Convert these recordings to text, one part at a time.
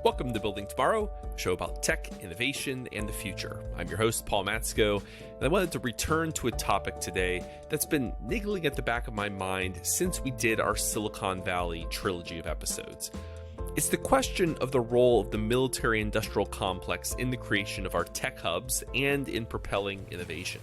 Welcome to Building Tomorrow, a show about tech, innovation, and the future. I'm your host, Paul Matsko, and I wanted to return to a topic today that's been niggling at the back of my mind since we did our Silicon Valley trilogy of episodes. It's the question of the role of the military-industrial complex in the creation of our tech hubs and in propelling innovation.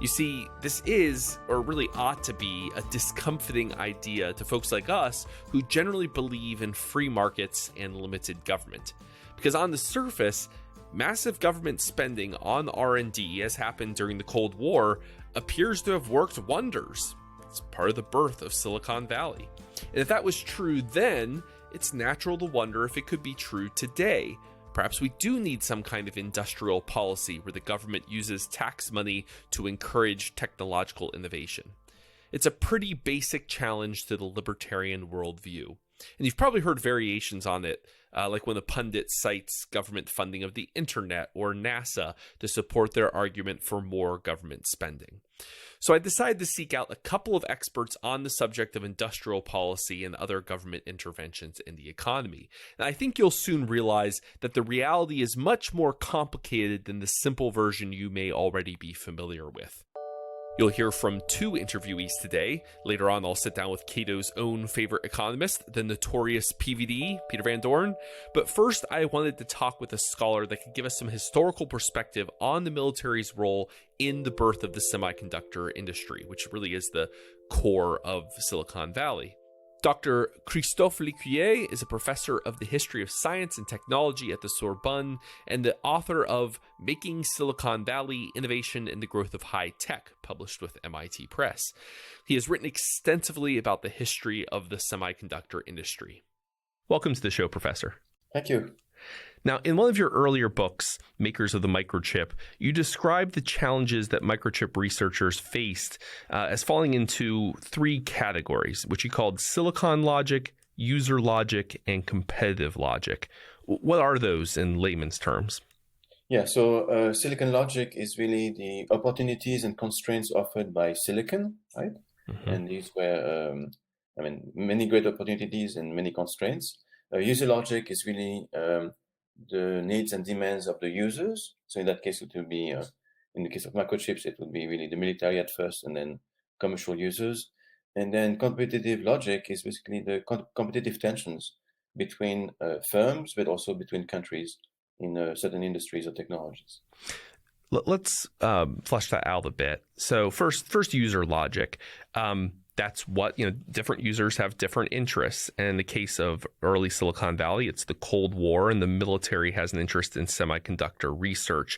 You see, this is, or really ought to be, a discomfiting idea to folks like us who generally believe in free markets and limited government. Because on the surface, massive government spending on R&D, as happened during the Cold War, appears to have worked wonders. It's part of the birth of Silicon Valley. And if that was true then, it's natural to wonder if it could be true today. Perhaps we do need some kind of industrial policy where the government uses tax money to encourage technological innovation. It's a pretty basic challenge to the libertarian worldview. And you've probably heard variations on it, like when a pundit cites government funding of the internet or NASA to support their argument for more government spending. So I decided to seek out a couple of experts on the subject of industrial policy and other government interventions in the economy. And I think you'll soon realize that the reality is much more complicated than the simple version you may already be familiar with. You'll hear from two interviewees today. Later on, I'll sit down with Cato's own favorite economist, the notorious PVD, Peter Van Doren. But first, I wanted to talk with a scholar that could give us some historical perspective on the military's role in the birth of the semiconductor industry, which really is the core of Silicon Valley. Dr. Christophe Lecuyer is a professor of the history of science and technology at the Sorbonne and the author of Making Silicon Valley: Innovation and the Growth of High Tech, published with MIT Press. He has written extensively about the history of the semiconductor industry. Welcome to the show, Professor. Thank you. Now, in one of your earlier books, Makers of the Microchip, you described the challenges that microchip researchers faced as falling into three categories, which you called silicon logic, user logic, and competitive logic. What are those in layman's terms? Yeah, so silicon logic is really the opportunities and constraints offered by silicon, right? Mm-hmm. And these were, many great opportunities and many constraints. User logic is really the needs and demands of the users. So in that case, it would be, in the case of microchips, it would be really the military at first and then commercial users. And then competitive logic is basically the competitive tensions between firms, but also between countries in certain industries or technologies. Let's flesh that out a bit. So first user logic. That's what, different users have different interests. And in the case of early Silicon Valley, it's the Cold War, and the military has an interest in semiconductor research.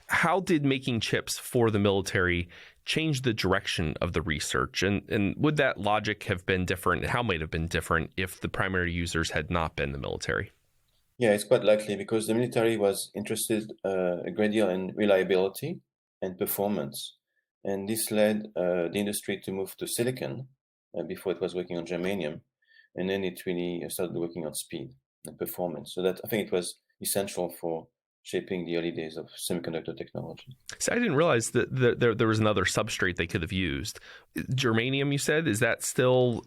How did making chips for the military change the direction of the research? And would that logic have been different? How might it have been different if the primary users had not been the military? Yeah, it's quite likely because the military was interested a great deal in reliability and performance. And this led the industry to move to silicon before it was working on germanium. And then it really started working on speed and performance. So that I think it was essential for shaping the early days of semiconductor technology. So I didn't realize that there was another substrate they could have used. Germanium, you said, is that still,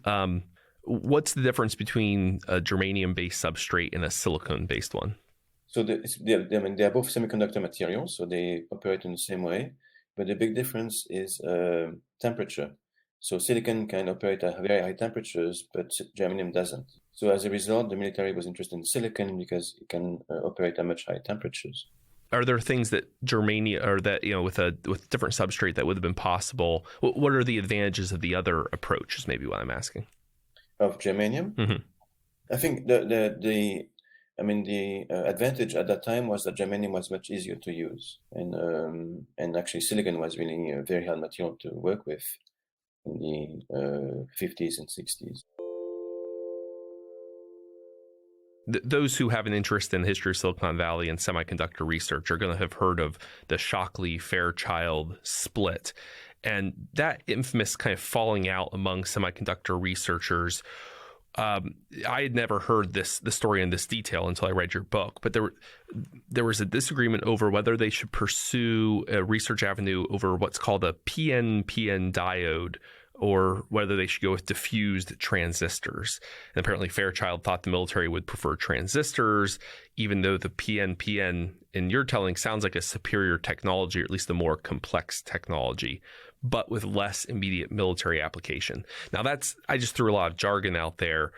what's the difference between a germanium-based substrate and a silicon-based one? So they are both semiconductor materials, so they operate in the same way. But the big difference is temperature. So silicon can operate at very high temperatures, but germanium doesn't. So as a result, the military was interested in silicon because it can operate at much higher temperatures. Are there things that germanium, or that with different substrate that would have been possible? What are the advantages of the other approach? Is maybe what I'm asking. Of germanium, mm-hmm. I think the advantage at that time was that germanium was much easier to use, and actually silicon was really a very hard material to work with in the 50s and 60s. Those who have an interest in the history of Silicon Valley and semiconductor research are going to have heard of the Shockley-Fairchild split. And that infamous kind of falling out among semiconductor researchers, I had never heard the story in this detail until I read your book, but there was a disagreement over whether they should pursue a research avenue over what's called a PN-PN diode or whether they should go with diffused transistors. And apparently Fairchild thought the military would prefer transistors, even though the PNPN, in your telling, sounds like a superior technology, or at least a more complex technology, but with less immediate military application. Now I just threw a lot of jargon out there.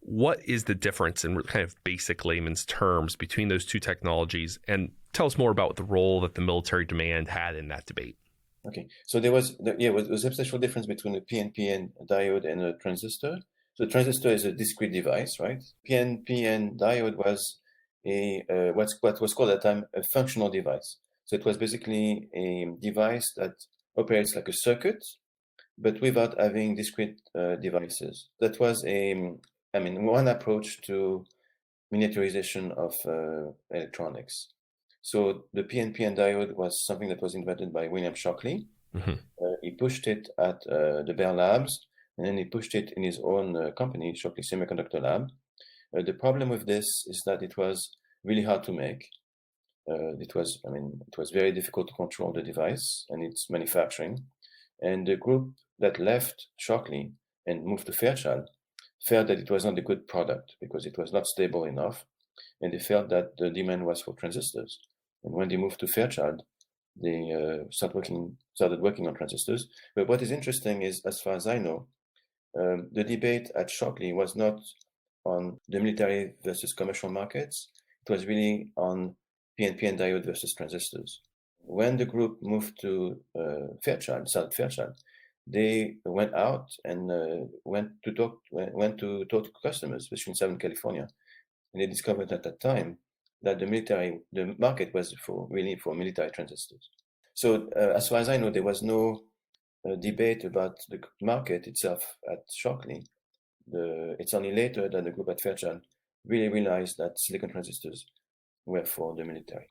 What is the difference in kind of basic layman's terms between those two technologies? And tell us more about the role that the military demand had in that debate. Okay, so there was a substantial difference between a PNPN diode and a transistor. So the transistor is a discrete device, right? PNPN diode was what was called at the time a functional device. So it was basically a device that operates like a circuit, but without having discrete devices. That was one approach to miniaturization of electronics. So the PNPN diode was something that was invented by William Shockley. Mm-hmm. He pushed it at the Bell Labs, and then he pushed it in his own company, Shockley Semiconductor Lab. The problem with this is that it was really hard to make. It was very difficult to control the device and its manufacturing. And the group that left Shockley and moved to Fairchild felt that it was not a good product because it was not stable enough, and they felt that the demand was for transistors. And when they moved to Fairchild, they started working on transistors. But what is interesting is, as far as I know, the debate at Shockley was not on the military versus commercial markets. It was really on PNP diode versus transistors. When the group moved to Fairchild, they went out and went to talk to customers, especially in Southern California, and they discovered at that time that the market was for military transistors. So as far as I know, there was no debate about the market itself at Shockley. It's only later that the group at Fairchild really realized that silicon transistors were for the military.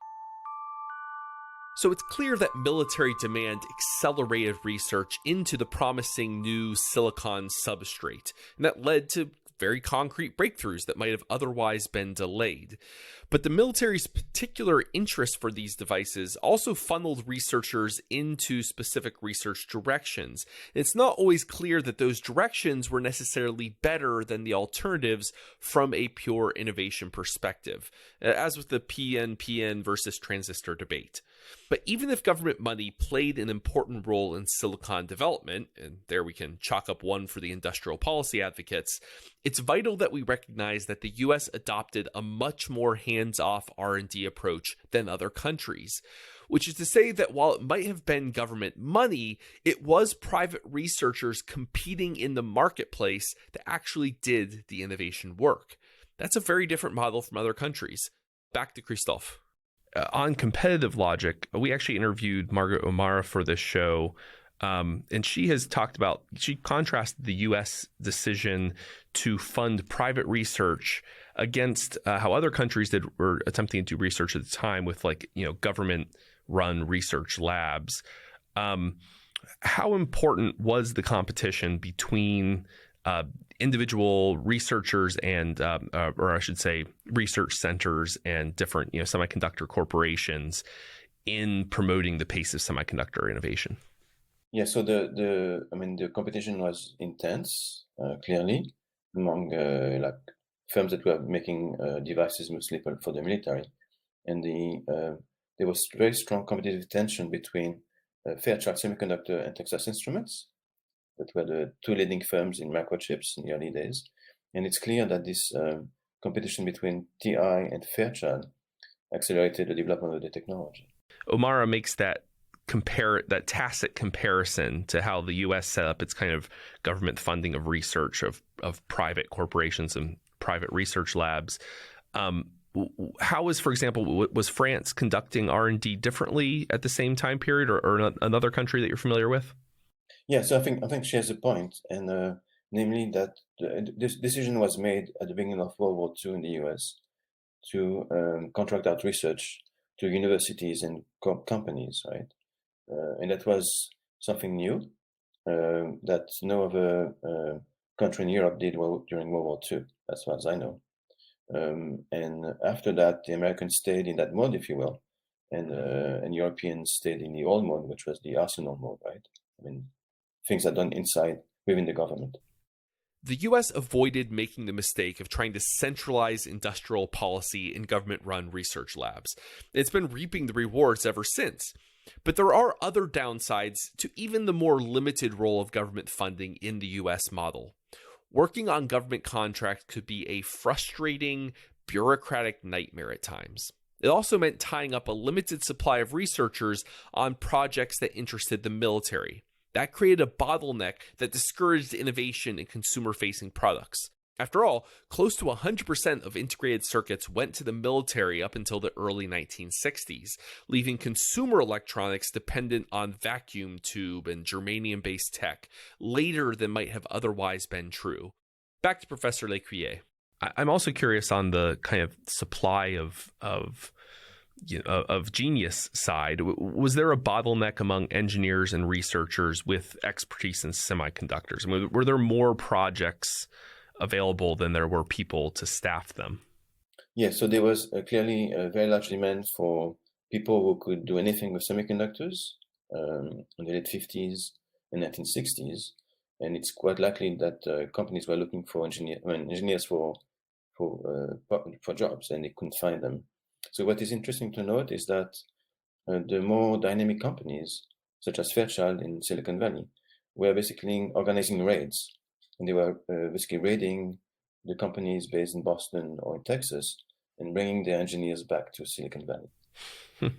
So it's clear that military demand accelerated research into the promising new silicon substrate, and that led to very concrete breakthroughs that might have otherwise been delayed. But the military's particular interest for these devices also funneled researchers into specific research directions. And it's not always clear that those directions were necessarily better than the alternatives from a pure innovation perspective, as with the PNPN versus transistor debate. But even if government money played an important role in silicon development, and there we can chalk up one for the industrial policy advocates, it's vital that we recognize that the US adopted a much more hands-off R&D approach than other countries, which is to say that while it might have been government money, it was private researchers competing in the marketplace that actually did the innovation work. That's a very different model from other countries. Back to Christophe. On competitive logic, we actually interviewed Margaret O'Mara for this show, and she contrasted the U.S. decision to fund private research against how other countries were attempting to do research at the time with government-run research labs. How important was the competition between individual researchers and, or I should say, research centers and different, semiconductor corporations in promoting the pace of semiconductor innovation? Yeah, so the competition was intense, clearly, among firms that were making devices mostly for the military, and there was very strong competitive tension between Fairchild Semiconductor and Texas Instruments, that were the two leading firms in microchips in the early days. And it's clear that this competition between TI and Fairchild accelerated the development of the technology. O'Mara makes that tacit comparison to how the U.S. set up its kind of government funding of research of private corporations and private research labs. How was, for example, was France conducting R&D differently at the same time period, or another country that you're familiar with? Yeah, so I think she has a point, and namely that this decision was made at the beginning of World War II in the US to contract out research to universities and companies, right? And that was something new that no other country in Europe did during World War II, as far as I know. And after that, the Americans stayed in that mode, if you will, and Europeans stayed in the old mode, which was the arsenal mode, right? I mean, things are done inside within the government. The US avoided making the mistake of trying to centralize industrial policy in government-run research labs. It's been reaping the rewards ever since. But there are other downsides to even the more limited role of government funding in the US model. Working on government contracts could be a frustrating, bureaucratic nightmare at times. It also meant tying up a limited supply of researchers on projects that interested the military. That created a bottleneck that discouraged innovation in consumer-facing products. After all, close to 100% of integrated circuits went to the military up until the early 1960s, leaving consumer electronics dependent on vacuum tube and germanium-based tech later than might have otherwise been true. Back to Professor Lecuyer. I'm also curious on the kind of supply of genius side. Was there a bottleneck among engineers and researchers with expertise in semiconductors? I mean, were there more projects available than there were people to staff them? Yes, so there was clearly a very large demand for people who could do anything with semiconductors in the late 50s and 1960s. And it's quite likely that companies were looking for engineers for jobs, and they couldn't find them. So what is interesting to note is that the more dynamic companies, such as Fairchild in Silicon Valley, were basically organizing raids. And they were basically raiding the companies based in Boston or in Texas and bringing their engineers back to Silicon Valley.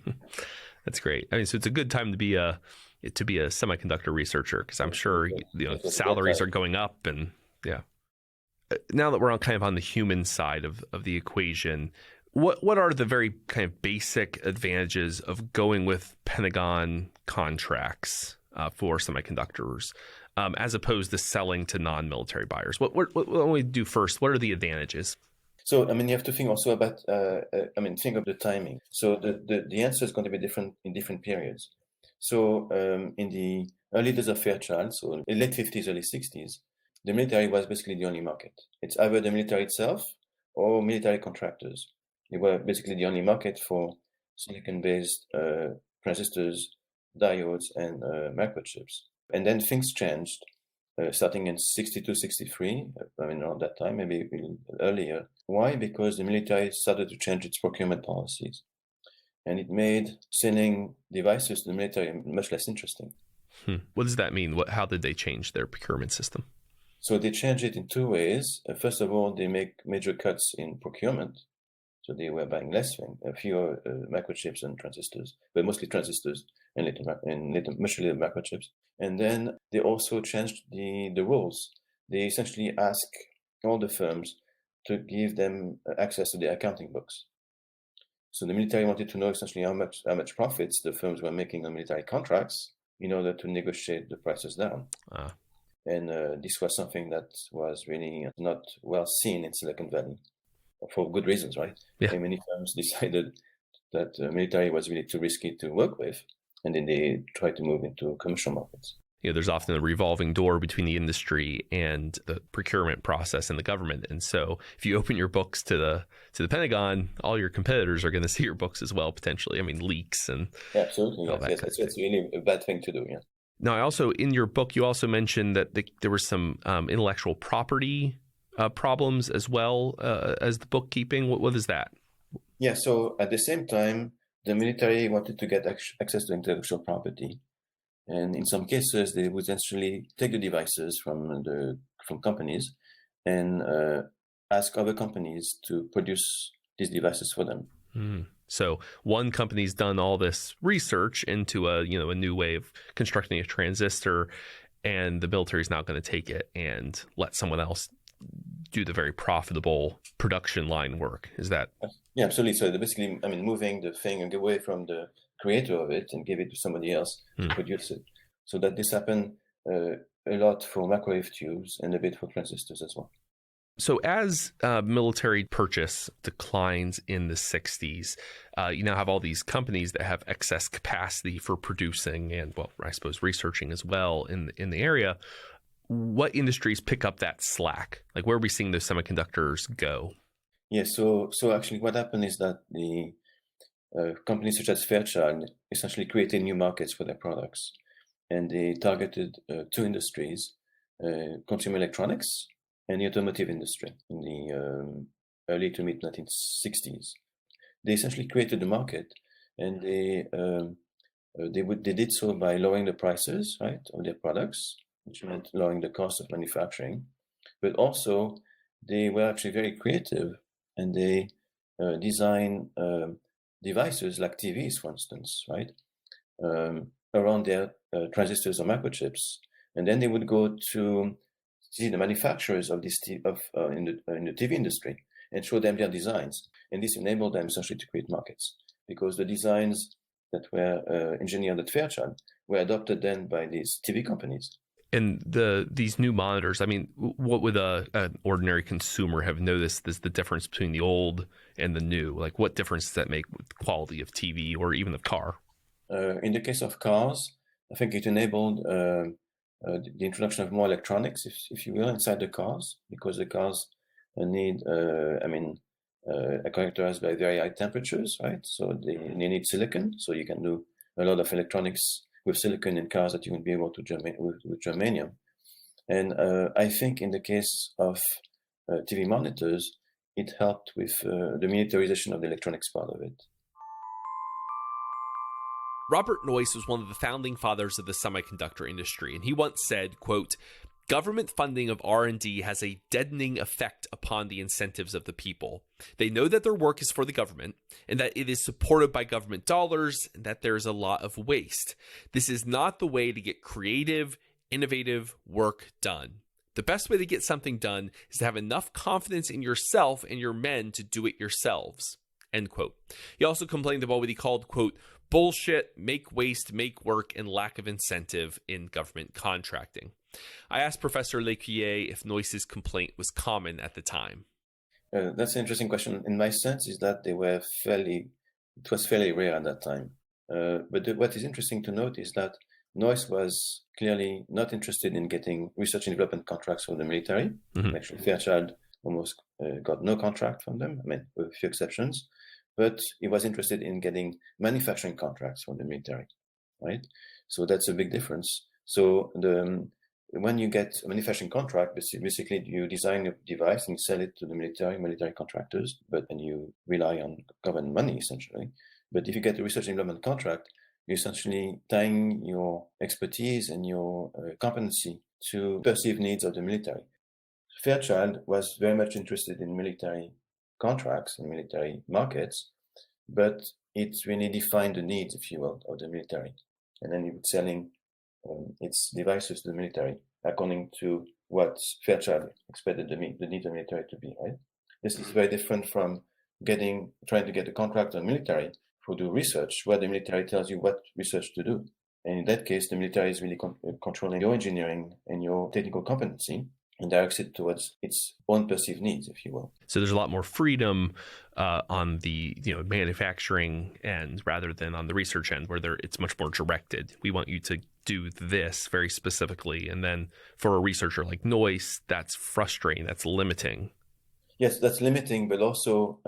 That's great. I mean, so it's a good time to be a semiconductor researcher, because I'm sure salaries are going up, and yeah. Now that we're on the human side of the equation, what are the very kind of basic advantages of going with Pentagon contracts for semiconductors, as opposed to selling to non-military buyers? What we do first? What are the advantages? So, I mean, you have to think also about, think of the timing. So the answer is going to be different in different periods. So in the early days of Fairchild, so in late 50s, early 60s, the military was basically the only market. It's either the military itself or military contractors. They were basically the only market for silicon-based transistors, diodes, and microchips. And then things changed, starting in 62, 63, around that time, maybe a little earlier. Why? Because the military started to change its procurement policies. And it made selling devices to the military much less interesting. What does that mean? How did they change their procurement system? So they changed it in two ways. First of all, they make major cuts in procurement. So they were buying fewer microchips and transistors, but mostly transistors and much later microchips. And then they also changed the rules. They essentially ask all the firms to give them access to their accounting books. So the military wanted to know essentially how much profits the firms were making on military contracts in order to negotiate the prices down. And this was something that was really not well seen in Silicon Valley, for good reasons, right? Yeah. And many firms decided that the military was really too risky to work with, and then they tried to move into commercial markets. There's often a revolving door between the industry and the procurement process in the government. And so if you open your books to the Pentagon, all your competitors are going to see your books as well, potentially. I mean, leaks and absolutely. Yes, it's really a bad thing to do. Yeah. Now, in your book, you also mentioned that there were some intellectual property problems as well as the bookkeeping. What is that? Yeah. So at the same time, the military wanted to get access to intellectual property. And in some cases, they would essentially take the devices from companies and ask other companies to produce these devices for them. So one company's done all this research into a new way of constructing a transistor, and the military is now going to take it and let someone else do the very profitable production line work. Is that? Yeah, absolutely. So they're basically, moving the thing away from the creator of it and give it to somebody else to produce it. So that this happened a lot for microwave tubes and a bit for transistors as well. So as military purchase declines in the 60s, you now have all these companies that have excess capacity for producing and, well, I suppose researching as well in the area. What industries pick up that slack? Like, where are we seeing those semiconductors go? Yeah, so actually what happened is that the companies such as Fairchild essentially created new markets for their products. And they targeted two industries. consumer electronics and the automotive industry in the early to mid 1960s. They essentially created the market, and they did so by lowering the prices, right, of their products, which meant lowering the cost of manufacturing. But also, they were actually very creative, and they designed devices like TVs, for instance, right, around their transistors or microchips, and then they would go to see the manufacturers of this in the TV industry and show them their designs, and this enabled them essentially to create markets because the designs that were engineered at Fairchild were adopted then by these TV companies. And these new monitors, I mean, what would an ordinary consumer have noticed is the difference between the old and the new? Like, what difference does that make with the quality of TV or even of car? In the case of cars, I think it enabled the introduction of more electronics, if you will, inside the cars, because the cars need, are characterized by very high temperatures, right? So they need silicon, so you can do a lot of electronics with silicon in cars that you wouldn't be able to with germanium. And I think in the case of TV monitors, it helped with the militarization of the electronics part of it. Robert Noyce was one of the founding fathers of the semiconductor industry, and he once said, quote, "Government funding of R&D has a deadening effect upon the incentives of the people. They know that their work is for the government and that it is supported by government dollars and that there is a lot of waste. This is not the way to get creative, innovative work done. The best way to get something done is to have enough confidence in yourself and your men to do it yourselves." End quote. He also complained about what he called, quote, "bullshit, make waste, make work, and lack of incentive in government contracting." I asked Professor Lecuyer if Noyce's complaint was common at the time. That's an interesting question. In my sense is that it was fairly rare at that time. But what is interesting to note is that Noyce was clearly not interested in getting research and development contracts from the military. Mm-hmm. Actually, Fairchild almost got no contract from them, with a few exceptions. But he was interested in getting manufacturing contracts from the military, right? So that's a big difference. So when you get a manufacturing contract, basically you design a device and you sell it to the military contractors, and you rely on government money essentially. But if you get a research and development contract, you're essentially tying your expertise and your competency to perceived needs of the military. Fairchild was very much interested in military contracts and military markets, but it really defined the needs, if you will, of the military. And then it was selling its devices to the military according to what Fairchild expected the needs of the military to be, right? This is very different from trying to get a contract on military for do research, where the military tells you what research to do. And in that case, the military is really controlling your engineering and your technical competency and directs it towards its own perceived needs, if you will. So there's a lot more freedom on the manufacturing end rather than on the research end, where it's much more directed. We want you to do this very specifically, and then for a researcher like Noyce, that's frustrating. That's limiting. Yes, that's limiting, but also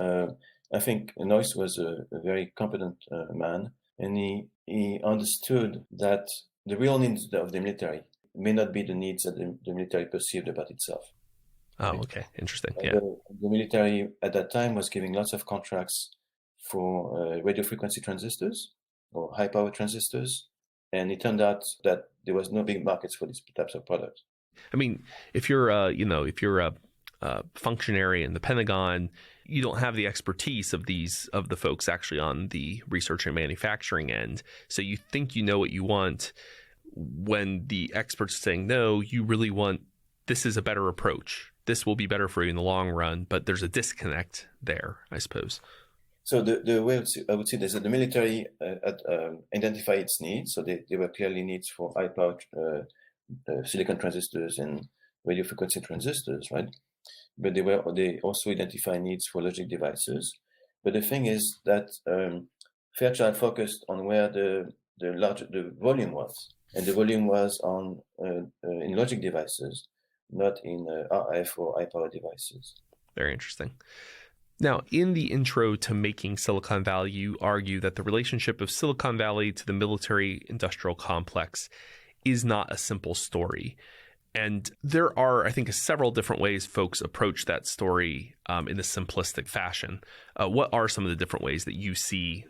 I think Noyce was a very competent man, and he understood that the real needs of the military may not be the needs that the military perceived about itself. Oh, right? Okay. Interesting. Yeah. The military at that time was giving lots of contracts for radio frequency transistors or high power transistors. And it turned out that there was no big markets for these types of products. I mean, if you're a functionary in the Pentagon, you don't have the expertise of the folks actually on the research and manufacturing end. So you think you know what you want. When the experts are saying, no, you really want, this is a better approach. This will be better for you in the long run, but there's a disconnect there, I suppose. So the way I would say is that the military identify its needs. So there were clearly needs for high power silicon transistors and radio frequency transistors, right? But they also identify needs for logic devices. But the thing is that Fairchild focused on where the volume was. And the volume was in logic devices, not in RF or high-power devices. Very interesting. Now, in the intro to Making Silicon Valley, you argue that the relationship of Silicon Valley to the military-industrial complex is not a simple story. And there are, I think, several different ways folks approach that story in a simplistic fashion. What are some of the different ways that you see,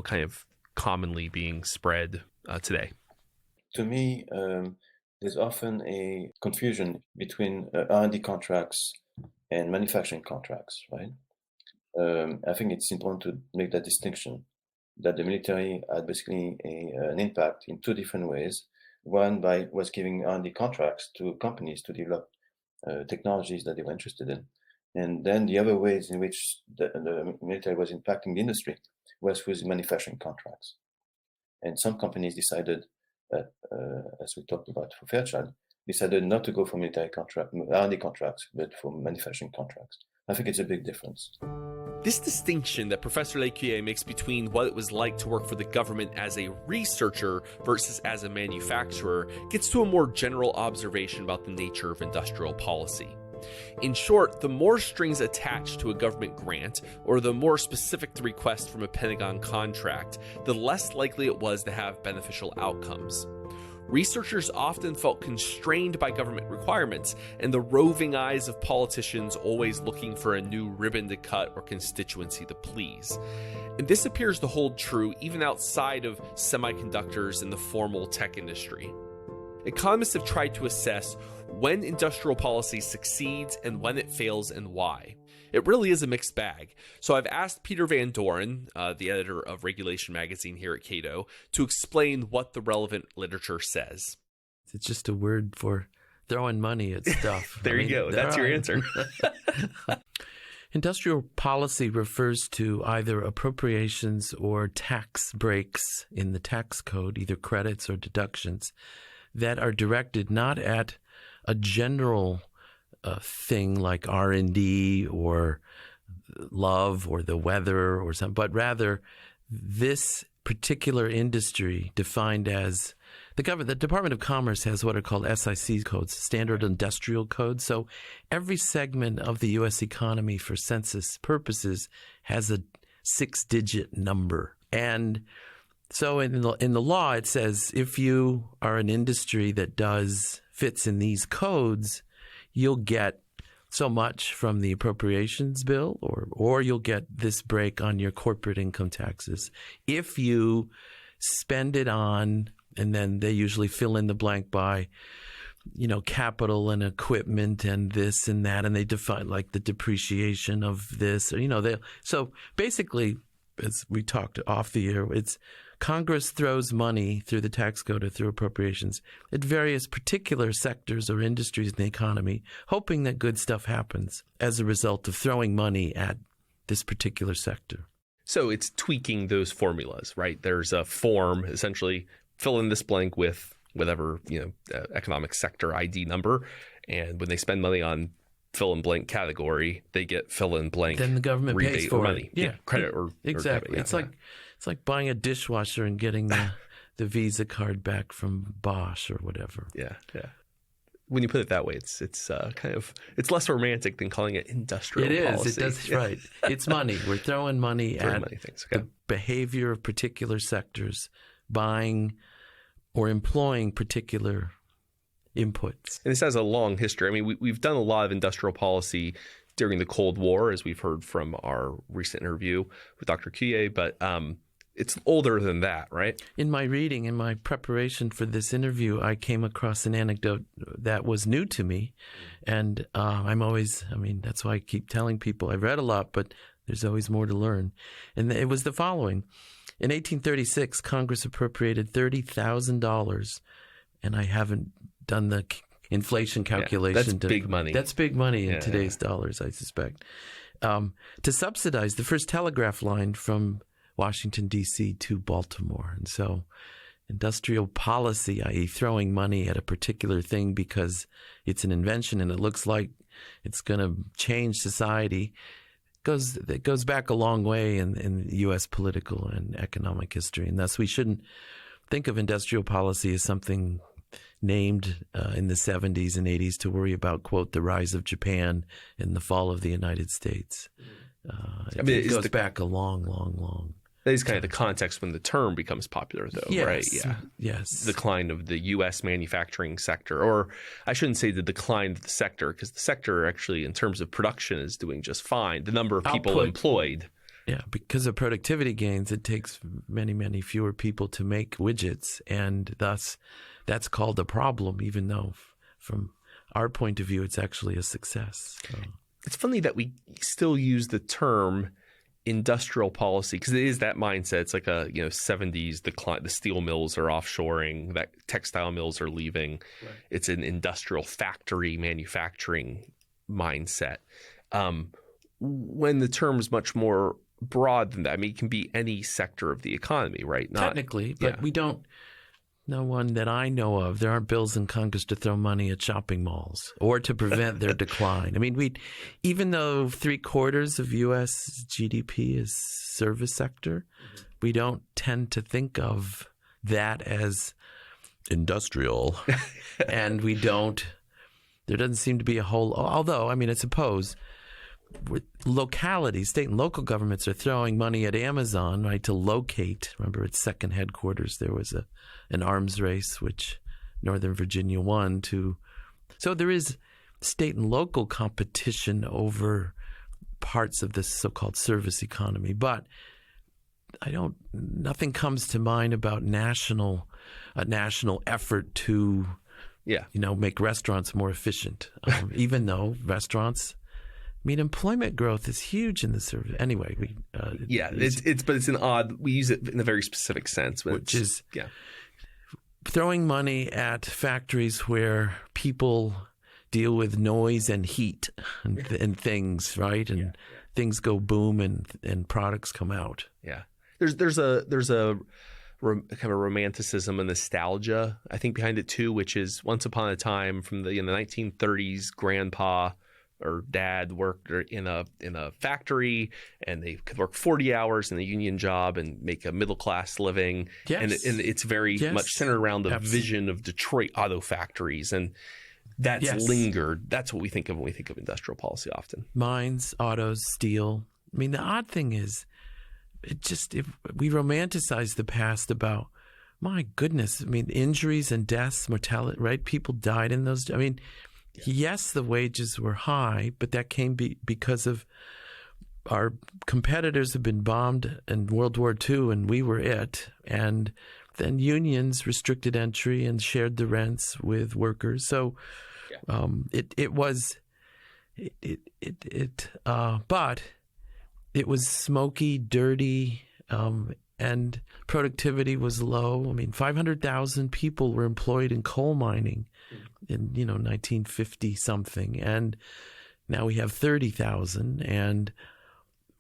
kind of commonly being spread today? To me, there's often a confusion between R&D contracts and manufacturing contracts, right? I think it's important to make that distinction, that the military had basically an impact in two different ways. One was giving R&D contracts to companies to develop technologies that they were interested in. And then the other ways in which the military was impacting the industry was with manufacturing contracts. And some companies decided, as we talked about for Fairchild, decided not to go for military R&D contracts, but for manufacturing contracts. I think it's a big difference. This distinction that Professor Lecuyer makes between what it was like to work for the government as a researcher versus as a manufacturer gets to a more general observation about the nature of industrial policy. In short, the more strings attached to a government grant, or the more specific the request from a Pentagon contract, the less likely it was to have beneficial outcomes. Researchers often felt constrained by government requirements and the roving eyes of politicians always looking for a new ribbon to cut or constituency to please. And this appears to hold true even outside of semiconductors and the formal tech industry. Economists have tried to assess when industrial policy succeeds and when it fails and why. It really is a mixed bag. So I've asked Peter Van Doren, the editor of Regulation Magazine here at Cato, to explain what the relevant literature says. It's just a word for throwing money at stuff. There you go. That's your answer. Industrial policy refers to either appropriations or tax breaks in the tax code, either credits or deductions, that are directed not at a general thing like R&D or love or the weather or something, but rather this particular industry defined as the Department of Commerce has what are called SIC codes, Standard Industrial Codes. So every segment of the U.S. economy for census purposes has a 6-digit number. And so in the law, it says if you are an industry that fits in these codes, you'll get so much from the appropriations bill, or you'll get this break on your corporate income taxes. If you spend it on, and then they usually fill in the blank by, capital and equipment and this and that, and they define like the depreciation of this, so basically, as we talked off the air, it's Congress throws money through the tax code or through appropriations at various particular sectors or industries in the economy, hoping that good stuff happens as a result of throwing money at this particular sector. So it's tweaking those formulas, right? There's a form, essentially fill in this blank with whatever, economic sector ID number. And when they spend money on fill in blank category, they get fill in blank. Then the government pays for money. it. Yeah, credit or exactly. Or debit, It's like buying a dishwasher and getting the Visa card back from Bosch or whatever. Yeah. When you put it that way, it's it's less romantic than calling it industrial policy. It is. It does. Right. It's money. We're throwing money at the behavior of particular sectors, buying or employing particular inputs. And this has a long history. I mean, we've done a lot of industrial policy during the Cold War, as we've heard from our recent interview with Dr. Lecuyer, but it's older than that, right? In my reading, in my preparation for this interview, I came across an anecdote that was new to me. And that's why I keep telling people I've read a lot, but there's always more to learn. And it was the following. In 1836, Congress appropriated $30,000, and I haven't done the inflation calculation. That's big money. That's big money in today's dollars, I suspect. To subsidize the first telegraph line from Washington, D.C. to Baltimore. And so industrial policy, i.e. throwing money at a particular thing because it's an invention and it looks like it's going to change society, it goes back a long way in U.S. political and economic history. And thus we shouldn't think of industrial policy as something named in the 70s and 80s to worry about, quote, the rise of Japan and the fall of the United States. It goes back a long, long, long That is kind of the context when the term becomes popular, though, yes, right? Yeah. Yes. Decline of the U.S. manufacturing sector, or I shouldn't say the decline of the sector, because the sector actually, in terms of production, is doing just fine. The number of people employed. Yeah, because of productivity gains, it takes many, many fewer people to make widgets, and thus that's called a problem, even though from our point of view, it's actually a success. So. It's funny that we still use the term industrial policy, because it is that mindset. It's like a 70s decline. The steel mills are offshoring, that textile mills are leaving. Right. It's an industrial factory manufacturing mindset. When the term is much more broad than that. I mean, it can be any sector of the economy, right? Technically, but we don't. No one that I know of. There aren't bills in Congress to throw money at shopping malls or to prevent their decline. I mean, even though 3/4 of U.S. GDP is service sector, we don't tend to think of that as industrial, and we don't. There doesn't seem to be a whole. Although, I mean, I suppose with localities, state and local governments are throwing money at Amazon, right, to locate. Remember, its second headquarters, there was an arms race, which Northern Virginia won to. So there is state and local competition over parts of this so-called service economy. But nothing comes to mind about a national effort to, make restaurants more efficient. Even though restaurants, I mean, employment growth is huge in the service. Anyway, it's an odd. We use it in a very specific sense, which is throwing money at factories where people deal with noise and heat and things, right? And things go boom and products come out. Yeah, there's a kind of a romanticism and nostalgia, I think, behind it too, which is once upon a time from the 1930s, grandpa or dad worked in a factory, and they could work 40 hours in a union job and make a middle class living. Yes. And it's very much centered around the vision of Detroit auto factories, and that's lingered. That's what we think of when we think of industrial policy often. Mines, autos, steel. I mean, the odd thing is, we romanticize the past about, my goodness, I mean, injuries and deaths, mortality, right? People died in those. I mean, yes, the wages were high, but that came because of our competitors have been bombed in World War II, and we were it. And then unions restricted entry and shared the rents with workers. So but it was smoky, dirty, and productivity was low. I mean, 500,000 people were employed in coal mining in 1950 something, and now we have 30,000. And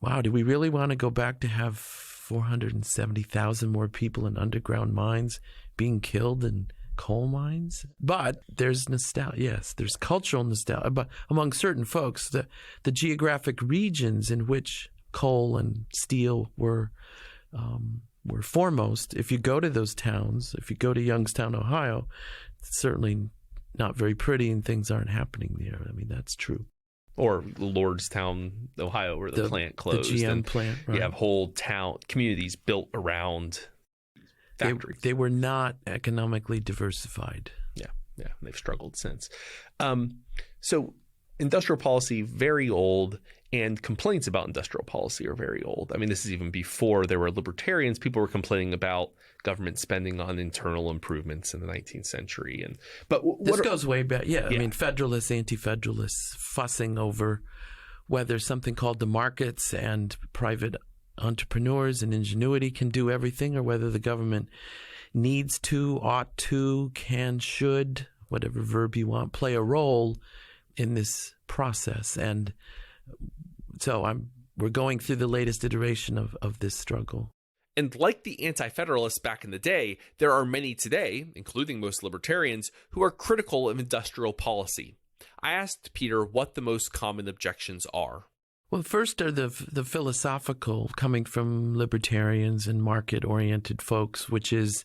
wow, do we really want to go back to have 470,000 more people in underground mines being killed in coal mines? But there's nostalgia. Yes, there's cultural nostalgia, but among certain folks, the geographic regions in which coal and steel were foremost. If you go to those towns, if you go to Youngstown, Ohio, it's certainly not very pretty, and things aren't happening there. I mean, that's true. Or Lordstown, Ohio, where the plant closed. The GM plant, right. You have whole communities built around factories. They were not economically diversified. Yeah, they've struggled since. So industrial policy, very old, and complaints about industrial policy are very old. I mean, this is even before there were libertarians. People were complaining about government spending on internal improvements in the 19th century. But this goes way back. Yeah, I mean, federalists, anti-federalists fussing over whether something called the markets and private entrepreneurs and ingenuity can do everything, or whether the government needs to, ought to, can, should, whatever verb you want, play a role in this process. And so we're going through the latest iteration of this struggle. And like the anti-federalists back in the day, there are many today, including most libertarians, who are critical of industrial policy. I asked Peter what the most common objections are. Well, first are the philosophical, coming from libertarians and market-oriented folks, which is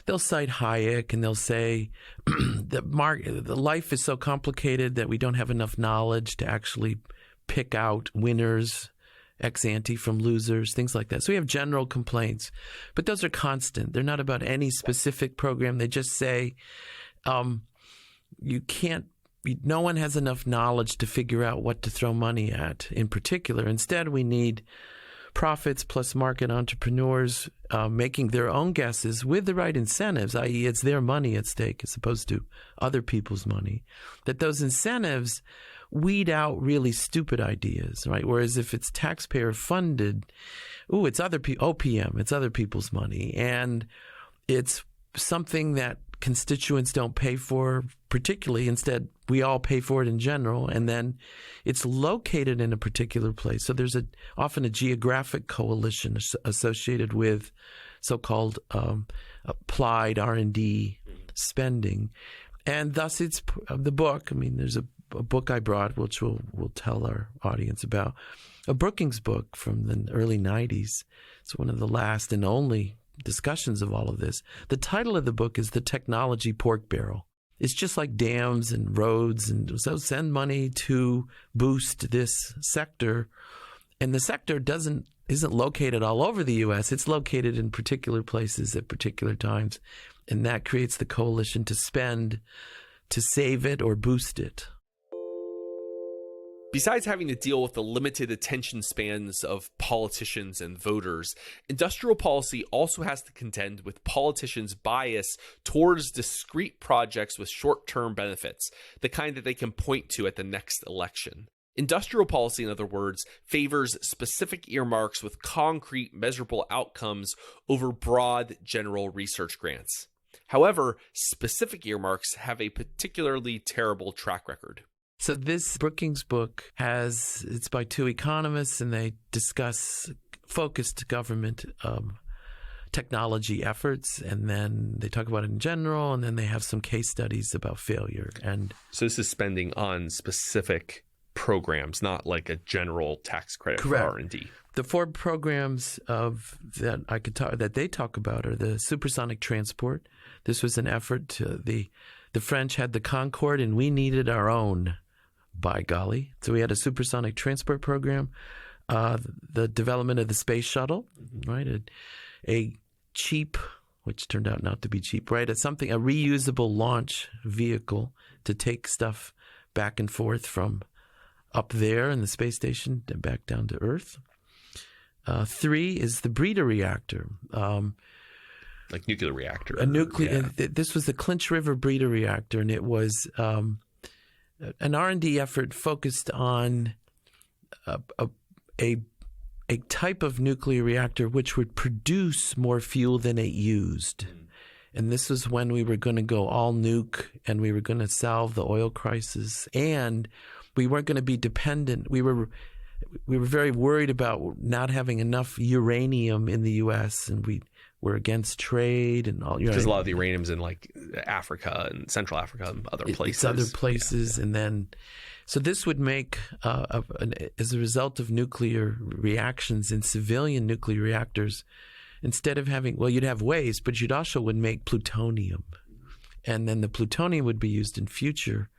they'll cite Hayek and they'll say the life is so complicated that we don't have enough knowledge to actually pick out winners ex ante from losers, things like that. So we have general complaints, but those are constant. They're not about any specific program. They just say no one has enough knowledge to figure out what to throw money at in particular. Instead, we need profits plus market entrepreneurs making their own guesses with the right incentives, i.e. it's their money at stake as opposed to other people's money, that those incentives weed out really stupid ideas, right? Whereas if it's taxpayer funded, it's OPM, it's other people's money. And it's something that constituents don't pay for particularly. Instead, we all pay for it in general, and then it's located in a particular place. So there's often a geographic coalition associated with so-called applied R&D spending. And thus it's the book. I mean, there's a book I brought, which we'll tell our audience about, a Brookings book from the early 90s. It's one of the last and only discussions of all of this. The title of the book is The Technology Pork Barrel. It's just like dams and roads, and so send money to boost this sector. And the sector isn't located all over the U.S. It's located in particular places at particular times, and that creates the coalition to spend to save it or boost it. Besides having to deal with the limited attention spans of politicians and voters, industrial policy also has to contend with politicians' bias towards discrete projects with short-term benefits, the kind that they can point to at the next election. Industrial policy, in other words, favors specific earmarks with concrete, measurable outcomes over broad, general research grants. However, specific earmarks have a particularly terrible track record. So this Brookings book it's by two economists, and they discuss focused government technology efforts, and then they talk about it in general, and then they have some case studies about failure. And so this is spending on specific programs, not like a general tax credit correct. For R&D. The four programs that they talk about are the supersonic transport. This was an effort to the French had the Concorde, and we needed our own. By golly. So we had a supersonic transport program, the development of the space shuttle, right? A cheap, which turned out not to be cheap, right? A reusable launch vehicle to take stuff back and forth from up there in the space station and back down to Earth. 3 is the breeder reactor. Like nuclear reactor. This was the Clinch River breeder reactor, and it was an R&D effort focused on a type of nuclear reactor which would produce more fuel than it used. And this was when we were going to go all nuke, and we were going to solve the oil crisis, and we weren't going to be dependent. We were very worried about not having enough uranium in the U.S., and we're against trade and all. Because a lot of the uranium's in like Africa and Central Africa and other places. It's other places, yeah. And then, so this would make, as a result of nuclear reactions in civilian nuclear reactors, instead of having, you'd have waste, but you'd also would make plutonium, and then the plutonium would be used in future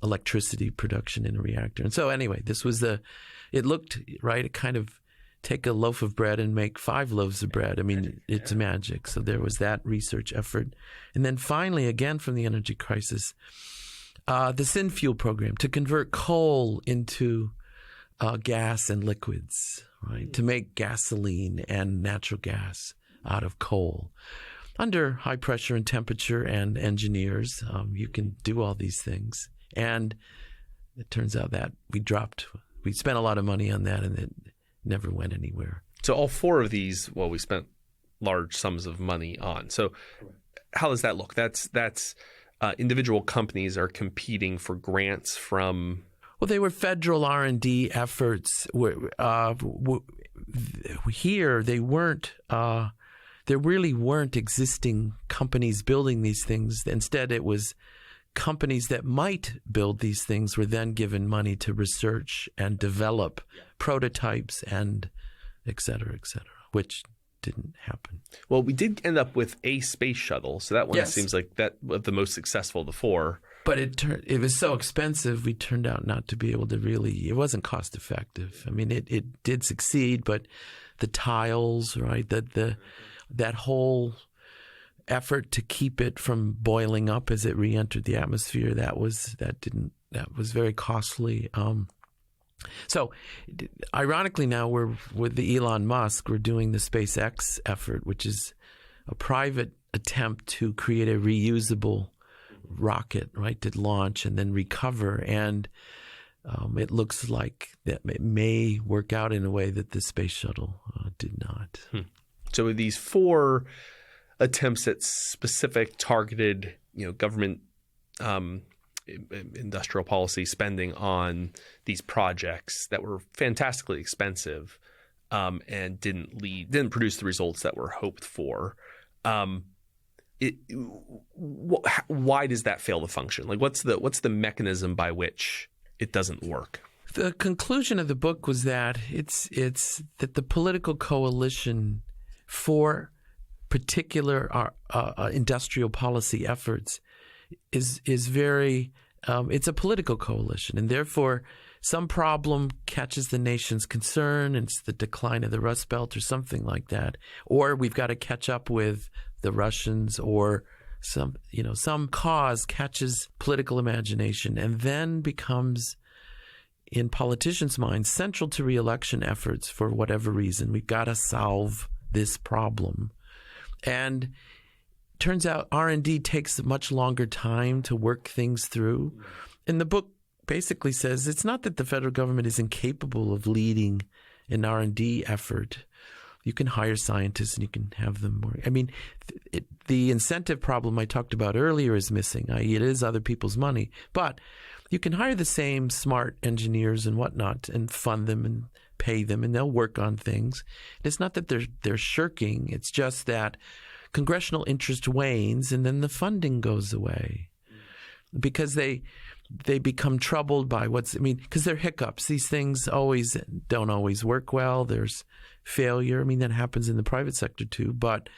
electricity production in a reactor. And so anyway, it looked right. It kind of. Take a loaf of bread and make 5 loaves of bread. I mean, it's magic. So there was that research effort. And then finally, again from the energy crisis, the SynFuel program to convert coal into gas and liquids, right? To make gasoline and natural gas out of coal. Under high pressure and temperature and engineers, you can do all these things. And it turns out that we spent a lot of money on that, and it never went anywhere. So all 4 of these, we spent large sums of money on. So how does that look? That's individual companies are competing for grants from. Well, they were federal R&D efforts. Here, they weren't. There really weren't existing companies building these things. Instead, it was companies that might build these things were then given money to research and develop prototypes and et cetera, which didn't happen. Well, we did end up with a space shuttle. So that one seems like that the most successful of the 4. But it was so expensive, we turned out not to be able to it wasn't cost effective. I mean, it did succeed, but the tiles, right, that whole effort to keep it from boiling up as it re-entered the atmosphere, that was very costly. So, ironically, now we're with the Elon Musk. We're doing the SpaceX effort, which is a private attempt to create a reusable rocket, right, to launch and then recover. And it looks like that it may work out in a way that the space shuttle did not. So, with these 4 attempts at specific targeted, government industrial policy spending on these projects that were fantastically expensive and didn't produce the results that were hoped for. Why does that fail to function? Like, what's the mechanism by which it doesn't work? The conclusion of the book was that it's that the political coalition for particular industrial policy efforts is very it's a political coalition, and therefore some problem catches the nation's concern, and it's the decline of the Rust Belt or something like that, or we've got to catch up with the Russians, or some cause catches political imagination and then becomes, in politicians' minds, central to re-election efforts for whatever reason. We've got to solve this problem. And turns out R&D takes a much longer time to work things through. And the book basically says it's not that the federal government is incapable of leading an R&D effort. You can hire scientists and you can have them work. I mean, the incentive problem I talked about earlier is missing, i.e. it is other people's money. But you can hire the same smart engineers and whatnot and fund them and pay them, and they'll work on things. It's not that they're shirking. It's just that congressional interest wanes and then the funding goes away because they become troubled by because they're hiccups. These things don't always work well. There's failure. I mean, that happens in the private sector too, but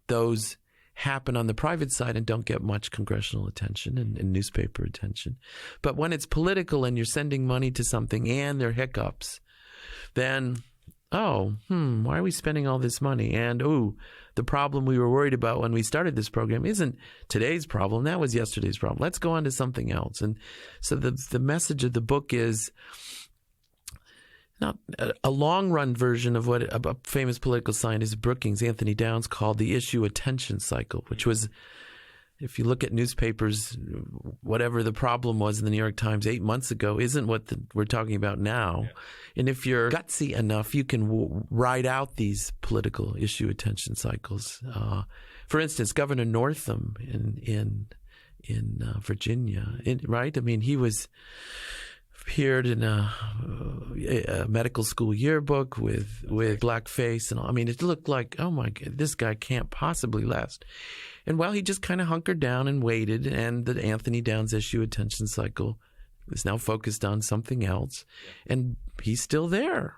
those happen on the private side and don't get much congressional attention and newspaper attention. But when it's political and you're sending money to something and there are hiccups, then, why are we spending all this money? And, the problem we were worried about when we started this program isn't today's problem. That was yesterday's problem. Let's go on to something else. And so the message of the book is not a long-run version of what a famous political scientist, Brookings, Anthony Downs, called the issue attention cycle, which was, if you look at newspapers, whatever the problem was in the New York Times 8 months ago isn't what we're talking about now. Yeah. And if you're gutsy enough, you can ride out these political issue attention cycles. For instance, Governor Northam in Virginia, right? I mean, he appeared in a medical school yearbook with blackface and all. I mean, it looked like, oh my God, this guy can't possibly last. And he just kind of hunkered down and waited, and the Anthony Downs issue attention cycle is now focused on something else, and he's still there.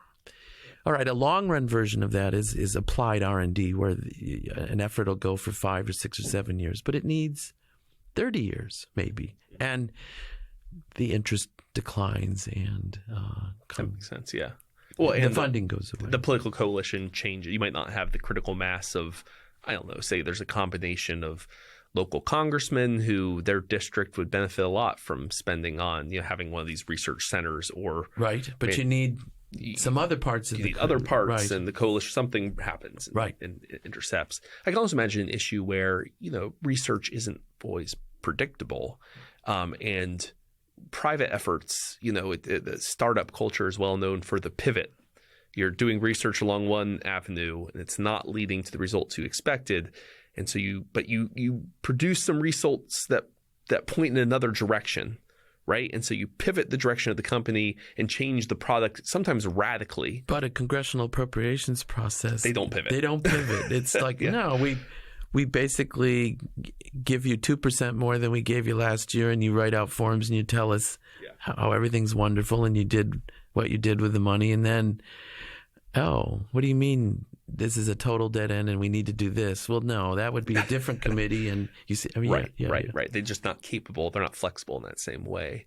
All right, a long-run version of that is applied R&D, where an effort will go for 5 or 6 or 7 years, but it needs 30 years maybe, and the interest declines and that makes sense, yeah. Well, and the funding goes away. The political coalition changes. You might not have the critical mass of, I don't know, say there's a combination of local congressmen who their district would benefit a lot from spending on, having one of these research centers or right. But you need some other parts of other parts, right. And the coalition, something happens, right, and it intercepts. I can also imagine an issue where research isn't always predictable, and private efforts. The startup culture is well known for the pivot. You're doing research along one avenue, and it's not leading to the results you expected. And so you produce some results that point in another direction, right? And so you pivot the direction of the company and change the product, sometimes radically. But a congressional appropriations process, they don't pivot. It's like, no, we basically give you 2% more than we gave you last year, and you write out forms and you tell us how everything's wonderful and you did what you did with the money, and then oh, what do you mean this is a total dead end and we need to do this? Well, no, that would be a different committee. And you see, I mean, right. They're just not capable. They're not flexible in that same way.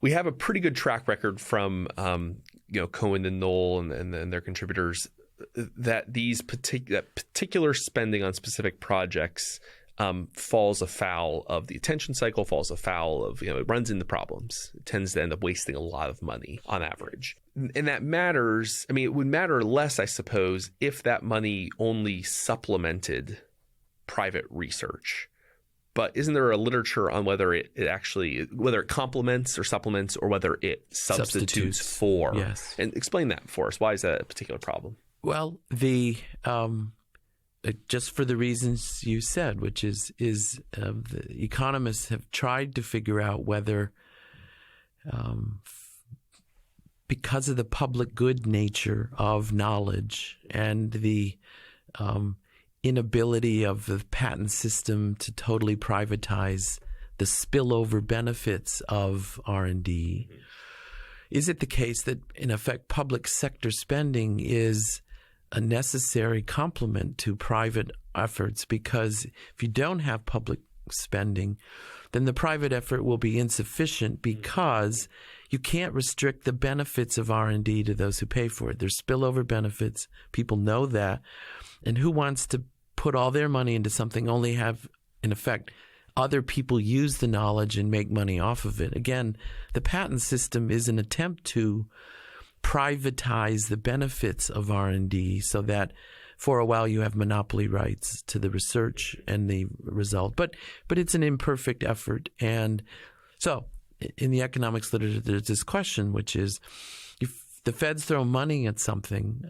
We have a pretty good track record from, Cohen and Knoll and their contributors that particular spending on specific projects falls afoul of the attention cycle, falls afoul of, it runs into problems. It tends to end up wasting a lot of money on average. And that matters. I mean, it would matter less, I suppose, if that money only supplemented private research. But isn't there a literature on whether it complements or supplements, or whether it substitutes for? Yes. And explain that for us. Why is that a particular problem? Well, just for the reasons you said, which is the economists have tried to figure out whether, because of the public good nature of knowledge and the inability of the patent system to totally privatize the spillover benefits of R&D, is it the case that, in effect, public sector spending is a necessary complement to private efforts? Because if you don't have public spending, then the private effort will be insufficient, because you can't restrict the benefits of R&D to those who pay for it. There's spillover benefits. People know that. And who wants to put all their money into something, only have, in effect, other people use the knowledge and make money off of it? Again, the patent system is an attempt to privatize the benefits of R&D so that for a while you have monopoly rights to the research and the result. But it's an imperfect effort. And so in the economics literature, there's this question, which is, if the feds throw money at something,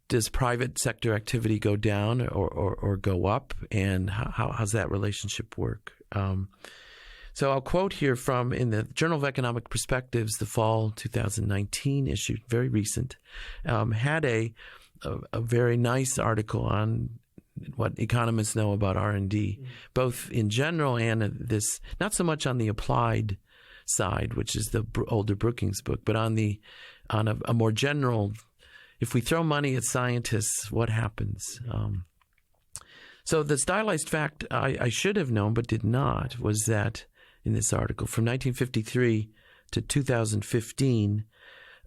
does private sector activity go down or go up? And how's that relationship work? So I'll quote here from, in the Journal of Economic Perspectives, the fall 2019 issue, very recent, had a very nice article on what economists know about R&D, both in general and this, not so much on the applied side, which is the older Brookings book, but on a more general, if we throw money at scientists, what happens? So the stylized fact I should have known but did not was that, in this article, from 1953 to 2015,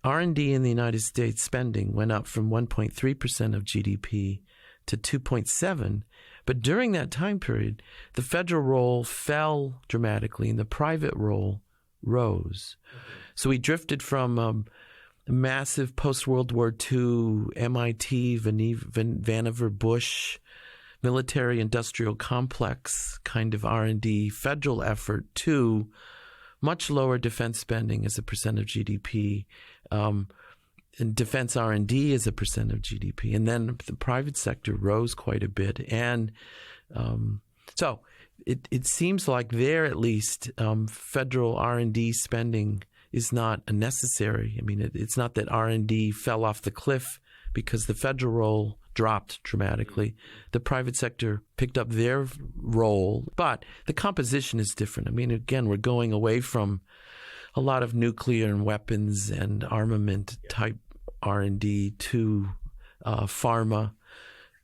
R&D in the United States spending went up from 1.3% of GDP to 2.7%. But during that time period, the federal role fell dramatically and the private role rose. So we drifted from a massive post-World War II MIT, Vannevar Bush military-industrial complex kind of R&D federal effort to much lower defense spending as a percent of GDP, and defense R&D as a percent of GDP. And then the private sector rose quite a bit. And so it seems like there, at least, federal R&D spending is not necessary. I mean, it's not that R&D fell off the cliff because the federal role dropped dramatically. The private sector picked up their role, but the composition is different. I mean, again, we're going away from a lot of nuclear and weapons and armament type R&D to pharma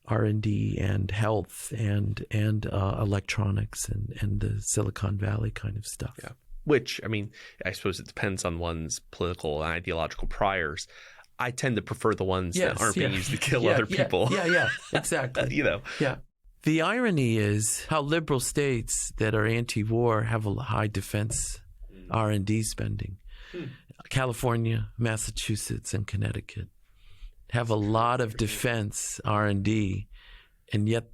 R&D and health and electronics and the Silicon Valley kind of stuff. Yeah. Which, I mean, I suppose it depends on one's political and ideological priors. I tend to prefer the ones that aren't being used to kill other people. Yeah, exactly. Yeah. The irony is how liberal states that are anti-war have a high defense R&D spending. California, Massachusetts, and Connecticut have a lot of defense R&D, and yet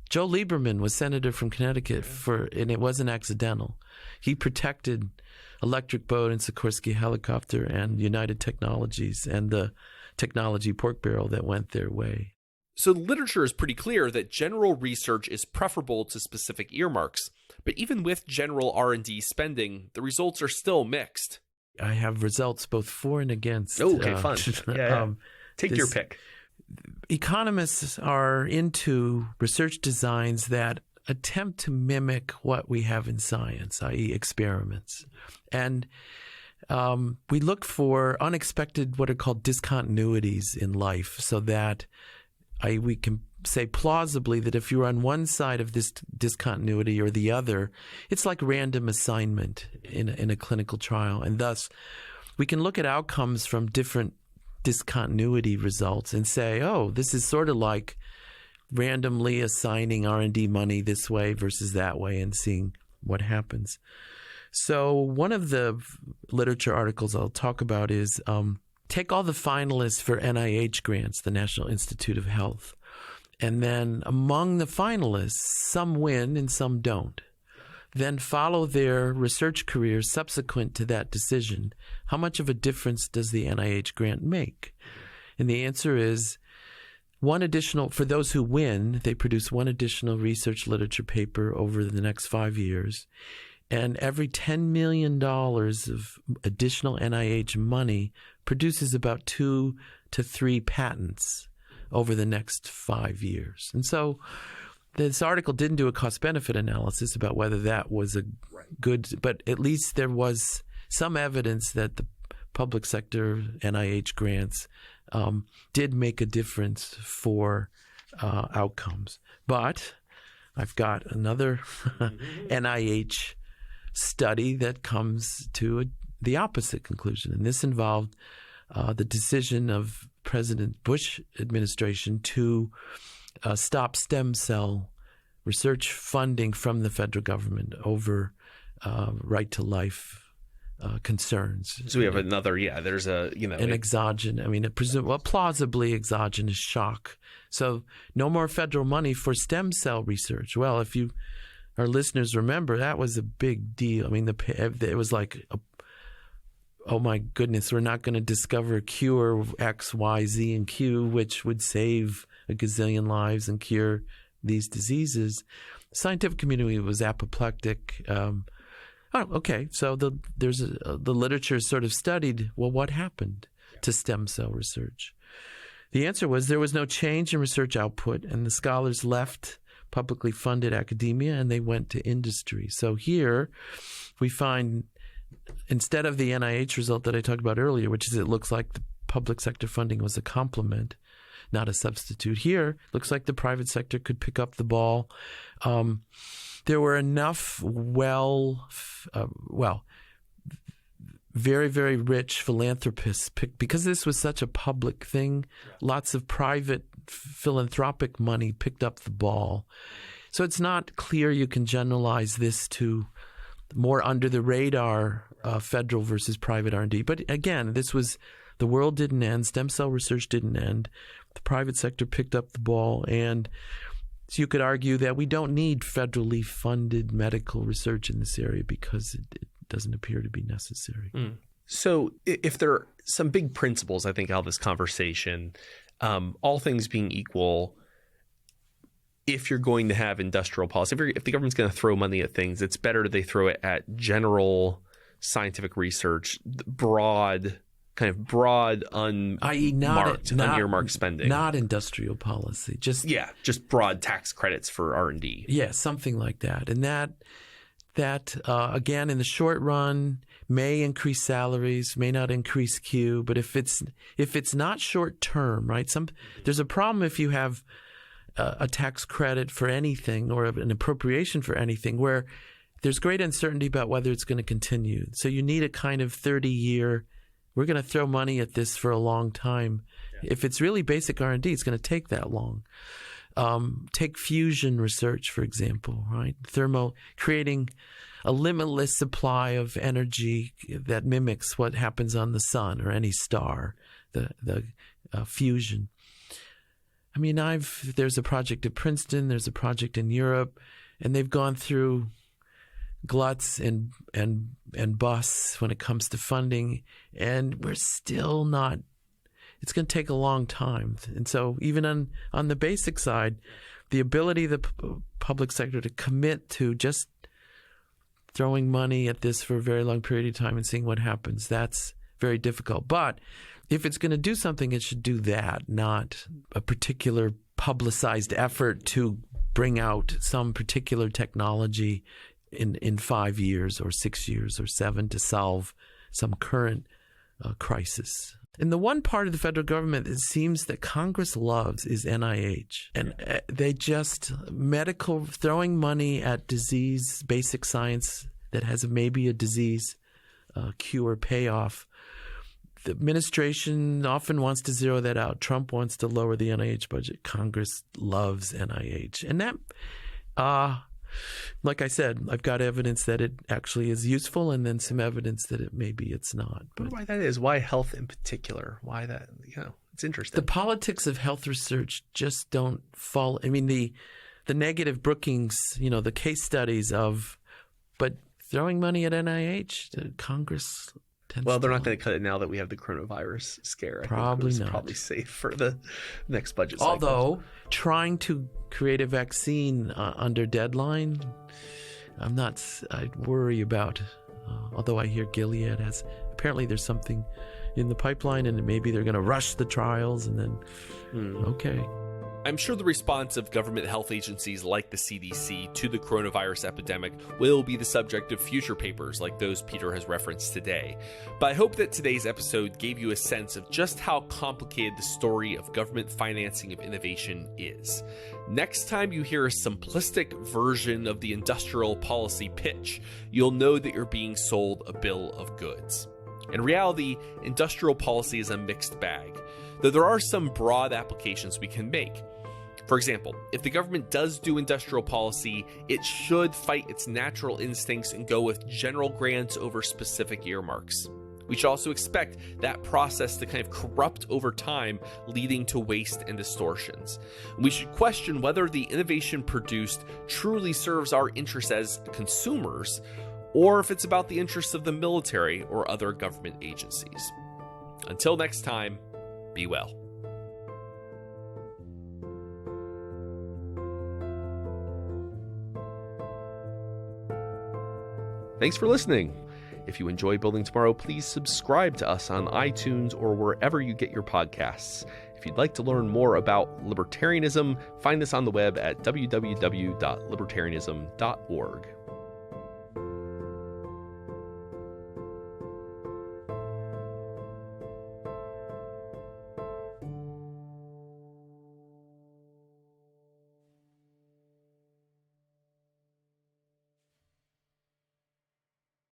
Joe Lieberman was senator from Connecticut and it wasn't accidental. He protected Electric Boat and Sikorsky Helicopter and United Technologies and the technology pork barrel that went their way. So the literature is pretty clear that general research is preferable to specific earmarks. But even with general R&D spending, the results are still mixed. I have results both for and against. Oh, okay, fun. Yeah. Take your pick. Economists are into research designs that attempt to mimic what we have in science, i.e. experiments. And we look for unexpected, what are called discontinuities in life, so that we can say plausibly that if you're on one side of this discontinuity or the other, it's like random assignment in a clinical trial. And thus, we can look at outcomes from different discontinuity results and say, oh, this is sort of like randomly assigning R&D money this way versus that way and seeing what happens. So one of the literature articles I'll talk about is take all the finalists for NIH grants, the National Institute of Health, and then among the finalists, some win and some don't. Then follow their research careers subsequent to that decision. How much of a difference does the NIH grant make? And the answer is for those who win, they produce one additional research literature paper over the next 5 years. And every $10 million of additional NIH money produces about 2 to 3 patents over the next 5 years. And so this article didn't do a cost-benefit analysis about whether that was a good, but at least there was some evidence that the public sector NIH grants did make a difference for outcomes. But I've got another NIH study that comes to the opposite conclusion, and this involved the decision of President Bush administration to stop stem cell research funding from the federal government over right to life concerns. So we have another, there's an exogenous, plausibly exogenous shock. So no more federal money for stem cell research. Well, if our listeners remember, that was a big deal. I mean, it was like, oh my goodness, we're not going to discover a cure X, Y, Z, and Q, which would save a gazillion lives and cure these diseases. The scientific community was apoplectic. So the literature sort of studied, well, what happened to stem cell research? The answer was there was no change in research output, and the scholars left publicly funded academia and they went to industry. So here we find, instead of the NIH result that I talked about earlier, which is it looks like the public sector funding was a complement, not a substitute. Here, looks like the private sector could pick up the ball. There were enough very, very rich philanthropists, because this was such a public thing, lots of private philanthropic money picked up the ball. So it's not clear you can generalize this to more under the radar federal versus private R&D. But again, the world didn't end. Stem cell research didn't end. The private sector picked up the ball. And so you could argue that we don't need federally funded medical research in this area because it doesn't appear to be necessary. So if there are some big principles, I think, out of this conversation, all things being equal, if you're going to have industrial policy, if the government's going to throw money at things, it's better they throw it at general scientific research, broad, unearmarked spending. Not industrial policy. Just broad tax credits for R&D. Yeah, something like that. And that again, in the short run, may increase salaries, may not increase Q. But if it's not short term, right? There's a problem if you have a tax credit for anything or an appropriation for anything where there's great uncertainty about whether it's going to continue. So you need a kind of 30-year. We're going to throw money at this for a long time. Yeah. If it's really basic R&D, it's going to take that long. Take fusion research, for example, right? Creating a limitless supply of energy that mimics what happens on the sun or any star, the fusion. I mean, there's a project at Princeton, there's a project in Europe, and they've gone through gluts and busts when it comes to funding, and we're still not. It's going to take a long time. And so even on the basic side, the ability of the public sector to commit to just throwing money at this for a very long period of time and seeing what happens, that's very difficult. But if it's going to do something, it should do that, not a particular publicized effort to bring out some particular technology in 5 years or 6 years or 7 to solve some current crisis. And the one part of the federal government it seems that Congress loves is NIH. And they just throwing money at disease, basic science that has maybe a disease cure payoff. The administration often wants to zero that out. Trump wants to lower the NIH budget. Congress loves NIH. And that, like I said, I've got evidence that it actually is useful and then some evidence that maybe it's not. But why that is? Why health in particular? Why that? It's interesting. The politics of health research just don't fall. I mean, the negative Brookings, the case studies but throwing money at NIH, Congress tends they're not going to cut it now that we have the coronavirus scare. Probably not. Probably safe for the next budget cycle. Although trying to create a vaccine under deadline, I'd worry about. Although I hear Gilead apparently there's something in the pipeline and maybe they're going to rush the trials and then, okay. I'm sure the response of government health agencies like the CDC to the coronavirus epidemic will be the subject of future papers like those Peter has referenced today. But I hope that today's episode gave you a sense of just how complicated the story of government financing of innovation is. Next time you hear a simplistic version of the industrial policy pitch, you'll know that you're being sold a bill of goods. In reality, industrial policy is a mixed bag, though there are some broad applications we can make. For example, if the government does do industrial policy, it should fight its natural instincts and go with general grants over specific earmarks. We should also expect that process to kind of corrupt over time, leading to waste and distortions. We should question whether the innovation produced truly serves our interests as consumers, or if it's about the interests of the military or other government agencies. Until next time, be well. Thanks for listening. If you enjoy Building Tomorrow, please subscribe to us on iTunes or wherever you get your podcasts. If you'd like to learn more about libertarianism, find us on the web at www.libertarianism.org.